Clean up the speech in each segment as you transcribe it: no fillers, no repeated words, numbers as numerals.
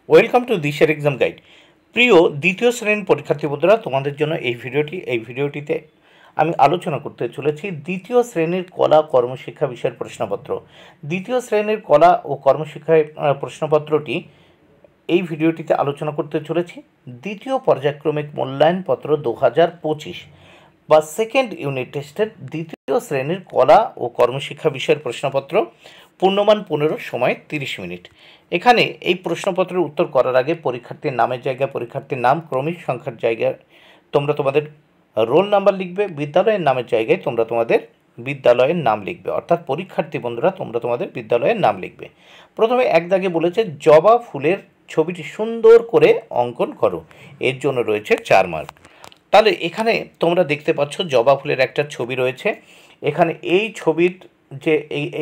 Welcome to দিশার exam guide. প্রিয় দ্বিতীয় শ্রেণীর পরীক্ষার্থী বন্ধুরা, তোমাদের জন্য এই ভিডিওটিতে আমি আলোচনা করতে চলেছি দ্বিতীয় শ্রেণীর কলা কর্মশিক্ষা বিষয়ের প্রশ্নপত্র। দ্বিতীয় শ্রেণীর কলা ও কর্মশিক্ষায় প্রশ্নপত্রটি এই ভিডিওটিতে আলোচনা করতে চলেছি দ্বিতীয় পর্যায়ক্রমিক মূল্যায়নপত্র 2025 বা সেকেন্ড ইউনিট টেস্টের দ্বিতীয় শ্রেণীর কলা ও কর্মশিক্ষা বিষয়ের প্রশ্নপত্র, পূর্ণমান 15, সময় 30 মিনিট। এখানে এই প্রশ্নপত্রের উত্তর করার আগে পরীক্ষার্থীর নামের জায়গায় পরীক্ষার্থীর নাম, ক্রমিক সংখ্যার জায়গায় তোমরা তোমাদের রোল নাম্বার লিখবে, বিদ্যালয়ের নামের জায়গায় তোমরা তোমাদের বিদ্যালয়ের নাম লিখবে, অর্থাৎ পরীক্ষার্থী বন্ধুরা তোমরা তোমাদের বিদ্যালয়ের নাম লিখবে। প্রথমে এক দাগে বলেছে জবা ফুলের ছবিটি সুন্দর করে অঙ্কন করো, এর জন্য রয়েছে 4 মার্ক। তাহলে এখানে তোমরা দেখতে পাচ্ছ জবা ফুলের একটা ছবি রয়েছে। এখানে এই ছবির যে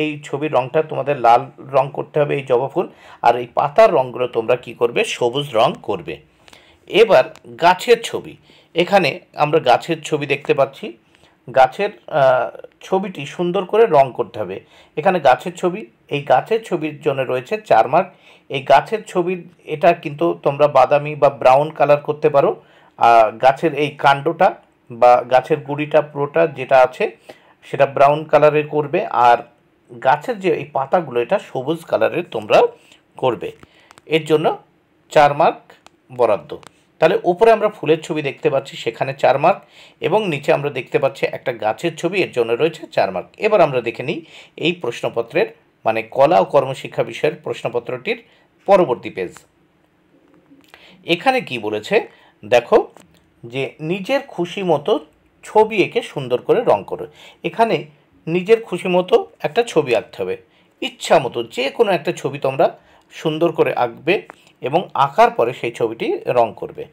এই ছবির রঙটা তোমাদের লাল রং করতে হবে, এই জবা ফুল, আর এই পাতার রঙগুলো তোমরা কি করবে, সবুজ রং করবে। এবার গাছের ছবি, এখানে আমরা গাছের ছবি দেখতে পাচ্ছি। গাছের ছবিটি সুন্দর করে রং করতে হবে। এখানে গাছের ছবি, এই গাছের ছবির জন্য রয়েছে 4 মার্ক। এই গাছের ছবির এটা কিন্তু তোমরা বাদামি বা ব্রাউন কালার করতে পারো। গাছের এই কাণ্ডটা বা গাছের গুঁড়িটা পুরোটা যেটা আছে সেটা ব্রাউন কালারের করবে, আর গাছের যে এই পাতাগুলো এটা সবুজ কালারের তোমরা করবে। এর জন্য 4 মার্ক বরাদ্দ। তাহলে উপরে আমরা ফুলের ছবি দেখতে পাচ্ছি, সেখানে 4 মার্ক, এবং নিচে আমরা দেখতে পাচ্ছি একটা গাছের ছবি, এর জন্য রয়েছে 4 মার্ক। এবার আমরা দেখে নিই এই প্রশ্নপত্রের মানে কলা ও কর্মশিক্ষা বিষয়ের প্রশ্নপত্রটির পরবর্তী পেজ। এখানে কি বলেছে দেখো, যে নিজের খুশি মতো ছবি এঁকে সুন্দর করে রং করো। এখানে নিজের খুশি মতো একটা ছবি আঁকতে হবে, ইচ্ছা মতো যে কোনো একটা ছবি তোমরা সুন্দর করে আঁকবে এবং আঁকার পরে সেই ছবিটি রং করবে।